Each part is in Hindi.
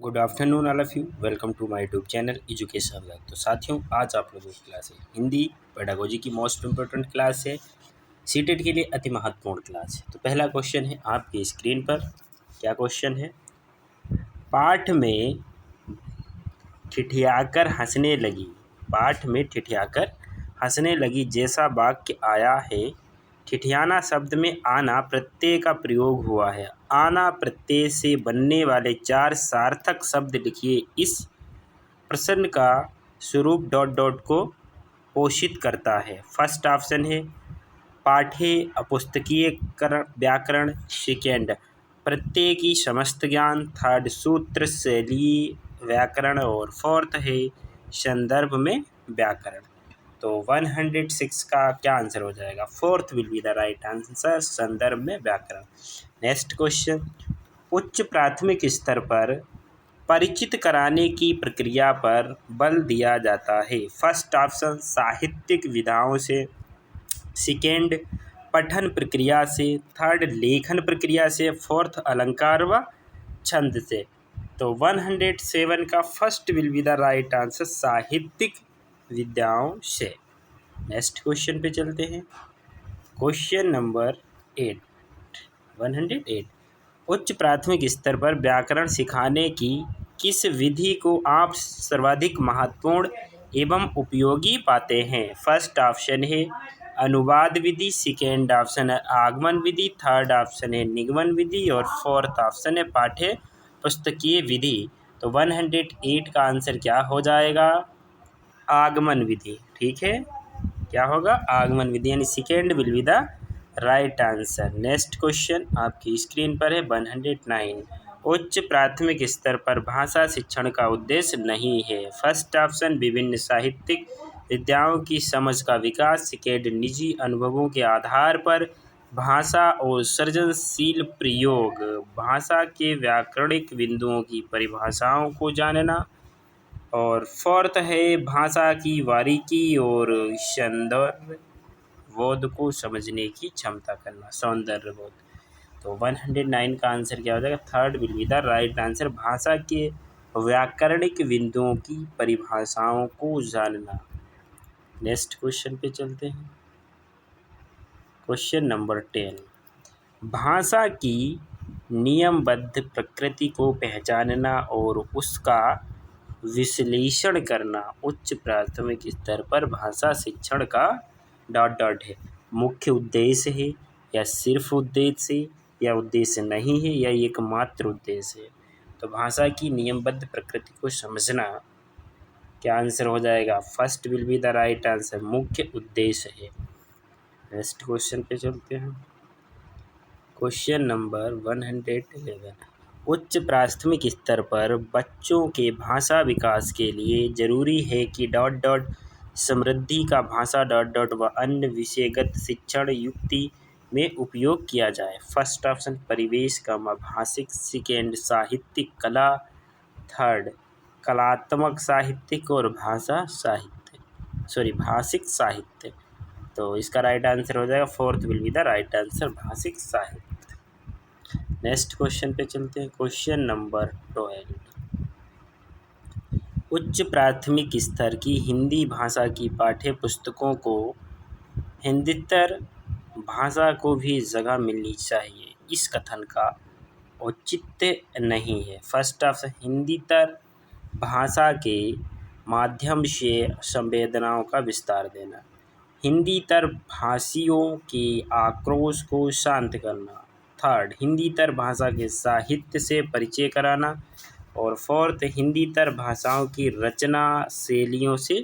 Good afternoon all of you. Welcome to my YouTube channel education lab. तो साथियों, आज आप लोगों की क्लास है हिंदी पेडागोजी की मोस्ट इम्पोर्टेंट क्लास है, सीटेट के लिए अति महत्वपूर्ण क्लास है। तो पहला क्वेश्चन है आपकी स्क्रीन पर। क्या क्वेश्चन है? पाठ में ठिठियाकर हंसने लगी, पाठ में ठिठियाकर हंसने लगी जैसा वाक्य आया है। ठिठियाना शब्द में आना प्रत्यय का प्रयोग हुआ है। आना प्रत्यय से बनने वाले 4 सार्थक शब्द लिखिए। इस प्रश्न का स्वरूप डॉट डॉट को पोषित करता है। फर्स्ट ऑप्शन है पाठ्य अपुस्तकीय व्याकरण, सेकेंड प्रत्यय की समस्त ज्ञान, थर्ड सूत्र शैली व्याकरण और फोर्थ है संदर्भ में व्याकरण। तो 106 का क्या आंसर हो जाएगा? Fourth will be the right answer, संदर्भ में व्याकरण। नेक्स्ट क्वेश्चन, उच्च प्राथमिक स्तर पर परिचित कराने की प्रक्रिया पर बल दिया जाता है। फर्स्ट ऑप्शन साहित्यिक विधाओं से, सेकेंड पठन प्रक्रिया से, थर्ड लेखन प्रक्रिया से, फोर्थ अलंकार व छंद से। तो 107 का first will be the right answer, साहित्यिक विद्याओं से। नेक्स्ट क्वेश्चन पे चलते हैं। क्वेश्चन नंबर 8, 108, उच्च प्राथमिक स्तर पर व्याकरण सिखाने की किस विधि को आप सर्वाधिक महत्वपूर्ण एवं उपयोगी पाते हैं? फर्स्ट ऑप्शन है अनुवाद विधि, सेकेंड ऑप्शन है आगमन विधि, थर्ड ऑप्शन है निगमन विधि और फोर्थ ऑप्शन है पाठ्य पुस्तकीय विधि। तो 108 का आंसर क्या हो जाएगा? आगमन विधि। ठीक है, क्या होगा? आगमन विधि, यानी second will be the right answer. Next question आपकी स्क्रीन पर है 109, उच्च प्राथमिक स्तर पर भाषा शिक्षण का उद्देश्य नहीं है। फर्स्ट ऑप्शन विभिन्न साहित्यिक विद्याओं की समझ का विकास, सेकेंड निजी अनुभवों के आधार पर भाषा और सृजनशील प्रयोग, भाषा के व्याकरणिक बिंदुओं की परिभाषाओं को जानना, और फोर्थ है भाषा की बारीकी और सौंदर्य बोध को समझने की क्षमता करना, सौंदर्य बोध। तो 109 का आंसर क्या हो जाएगा? Third will be the right answer, भाषा के व्याकरणिक बिंदुओं की परिभाषाओं को जानना। नेक्स्ट क्वेश्चन पे चलते हैं। क्वेश्चन नंबर 10, भाषा की नियमबद्ध प्रकृति को पहचानना और उसका विश्लेषण करना उच्च प्राथमिक स्तर पर भाषा शिक्षण का डॉट डॉट है। मुख्य उद्देश्य है या सिर्फ उद्देश्य है या उद्देश्य नहीं है या एकमात्र उद्देश्य है? तो भाषा की नियमबद्ध प्रकृति को समझना, क्या आंसर हो जाएगा? First will be the right answer, मुख्य उद्देश्य है। नेक्स्ट क्वेश्चन पे चलते हैं। क्वेश्चन नंबर 111, उच्च प्राथमिक स्तर पर बच्चों के भाषा विकास के लिए जरूरी है कि डॉट डॉट समृद्धि का भाषा डॉट डॉट व अन्य विषयगत शिक्षण युक्ति में उपयोग किया जाए। फर्स्ट ऑप्शन परिवेश का भाषिक, सेकेंड साहित्यिक कला, थर्ड कलात्मक साहित्यिक और भाषा साहित्य, भाषिक साहित्य। तो इसका राइट आंसर हो जाएगा, fourth will be the right answer, भाषिक साहित्य। नेक्स्ट क्वेश्चन पे चलते हैं। क्वेश्चन नंबर 12, उच्च प्राथमिक स्तर की हिंदी भाषा की पाठ्य पुस्तकों को हिंदीतर भाषा को भी जगह मिलनी चाहिए, इस कथन का औचित्य नहीं है। फर्स्ट ऑप्शन हिंदीतर भाषा के माध्यम से संवेदनाओं का विस्तार देना, हिंदीतर भाषियों के आक्रोश को शांत करना, थर्ड हिंदीतर भाषा के साहित्य से परिचय कराना, और फोर्थ हिंदीतर भाषाओं की रचना शैलियों से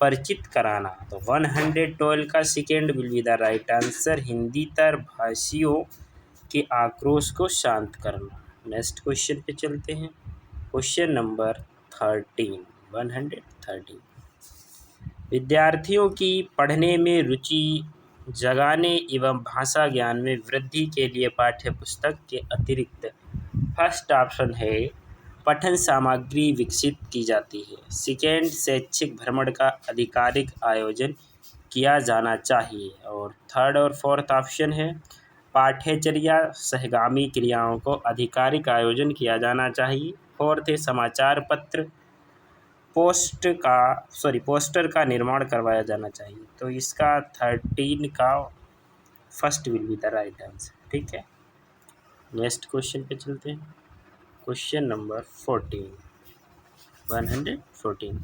परिचित कराना। तो 112 का second will be the right answer, हिंदीतर भाषियों के आक्रोश को शांत करना। नेक्स्ट क्वेश्चन पे चलते हैं। क्वेश्चन नंबर 13, 113, विद्यार्थियों की पढ़ने में रुचि जगाने एवं भाषा ज्ञान में वृद्धि के लिए पाठ्य पुस्तक के अतिरिक्त फर्स्ट ऑप्शन है पठन सामग्री विकसित की जाती है, सेकेंड शैक्षिक भ्रमण का आधिकारिक आयोजन किया जाना चाहिए, और थर्ड और फोर्थ ऑप्शन है पाठ्यचर्या सहगामी क्रियाओं को आधिकारिक आयोजन किया जाना चाहिए, फोर्थ है समाचार पत्र पोस्टर का निर्माण करवाया जाना चाहिए। तो इसका 13 का first will be the right answer. ठीक है, नेक्स्ट क्वेश्चन पे चलते हैं। Question number 114।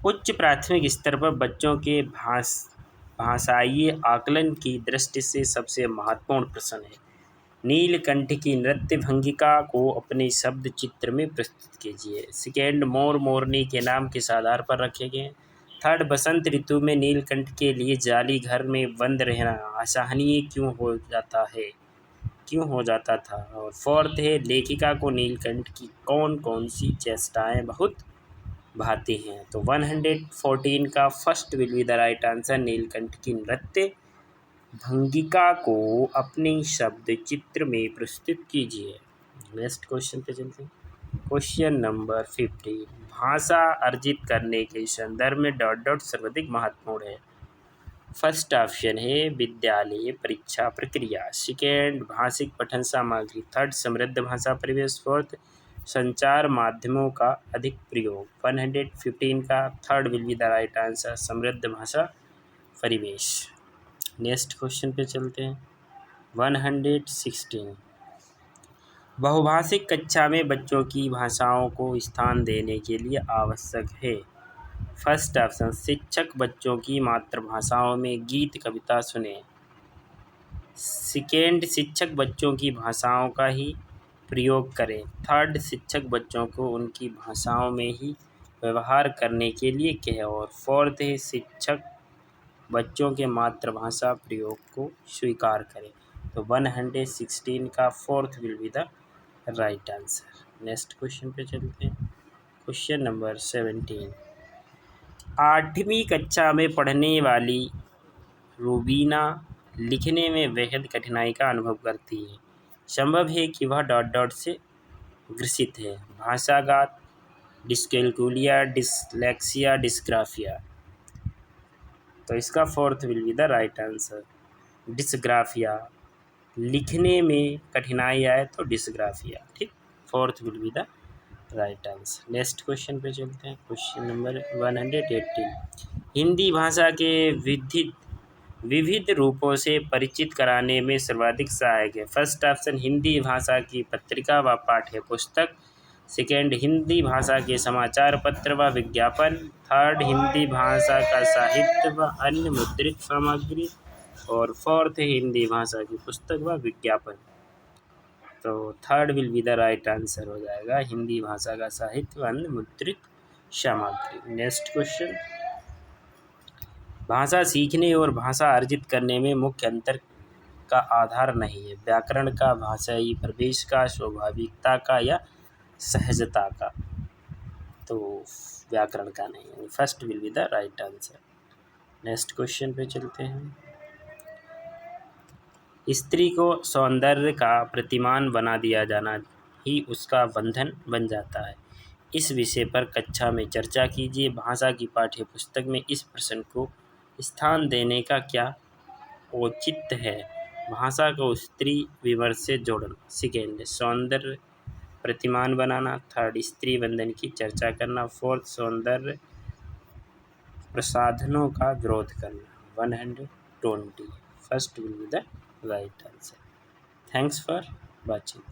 उच्च प्राथमिक स्तर पर बच्चों के भाषाई आकलन की दृष्टि से सबसे महत्वपूर्ण प्रश्न है। नीलकंठ की नृत्य भंगिका को अपने शब्द चित्र में प्रस्तुत कीजिए। सेकेंड, मोर मोरनी के नाम किस आधार पर रखे गए। थर्ड, बसंत ऋतु में नीलकंठ के लिए जाली घर में बंद रहना असहनीय क्यों हो जाता था। और फोर्थ है, लेखिका को नीलकंठ की कौन कौन सी चेष्टाएं बहुत भाती हैं। तो 114 का first will be the right answer, Neelkanth की नृत्य भंगिका को अपने शब्द चित्र में प्रस्तुत कीजिए। नेक्स्ट क्वेश्चन पे चलते हैं। क्वेश्चन नंबर 15, भाषा अर्जित करने के संदर्भ में डॉट डॉट सर्वाधिक महत्वपूर्ण है। फर्स्ट ऑप्शन है विद्यालय परीक्षा प्रक्रिया। सेकेंड, भाषिक पठन सामग्री। थर्ड, समृद्ध भाषा परिवेश। फोर्थ, संचार माध्यमों का अधिक प्रयोग। 115 का third will be the right answer, समृद्ध भाषा परिवेश। नेक्स्ट क्वेश्चन पे चलते हैं। 116, बहुभाषिक कक्षा में बच्चों की भाषाओं को स्थान देने के लिए आवश्यक है। फर्स्ट ऑप्शन, शिक्षक बच्चों की मातृभाषाओं में गीत कविता सुने। सेकेंड, शिक्षक बच्चों की भाषाओं का ही प्रयोग करें। थर्ड, शिक्षक बच्चों को उनकी भाषाओं में ही व्यवहार करने के लिए कहे। और फोर्थ है, शिक्षक बच्चों के मातृभाषा प्रयोग को स्वीकार करें। तो 116 का fourth will be the right answer. Next question पे चलते हैं। क्वेश्चन नंबर 17, 8वीं कक्षा में पढ़ने वाली रूबीना लिखने में बेहद कठिनाई का अनुभव करती है। संभव है कि वह डॉट डॉट से ग्रसित है। भाषागत डिस्कैलकुलिया, डिसलेक्सिया, डिस्ग्राफिया। तो इसका fourth will be the right answer, dysgraphia. लिखने में कठिनाई आए तो डिस्ग्राफिया। ठीक, fourth will be the right answer. Next question पे चलते हैं। क्वेश्चन नंबर 118, हिंदी भाषा के विविध रूपों से परिचित कराने में सर्वाधिक सहायक है। फर्स्ट ऑप्शन, हिंदी भाषा की पत्रिका व पाठ्य पुस्तक। सेकेंड, हिंदी भाषा के समाचार पत्र व विज्ञापन। थर्ड, हिंदी भाषा का साहित्य व अन्य मुद्रित सामग्री। और फोर्थ है, हिंदी भाषा की पुस्तक व विज्ञापन। तो third will be the right answer हो जाएगा, हिंदी भाषा का साहित्य व अन्य मुद्रित सामग्री। नेक्स्ट क्वेश्चन, भाषा सीखने और भाषा अर्जित करने में मुख्य अंतर का आधार नहीं है। व्याकरण का, भाषाई प्रवेश का, स्वाभाविकता का या सहजता का। तो व्याकरण का नहीं है, first will be the right answer. Next question पे चलते हैं। स्त्री को सौंदर्य का प्रतिमान बना दिया जाना ही उसका बंधन बन जाता है। इस विषय पर कक्षा में चर्चा कीजिए। भाषा की पाठ्य पुस्तक में इस प्रश्न को स्थान देने का क्या औचित्य है। भाषा को स्त्री विमर्श से जोड़ना। सेकेंड, सौंदर्य प्रतिमान बनाना। थर्ड, स्त्री बंधन की चर्चा करना। फोर्थ, सौंदर्य प्रसाधनों का विरोध करना। 120 first will be the right answer. Thanks for watching.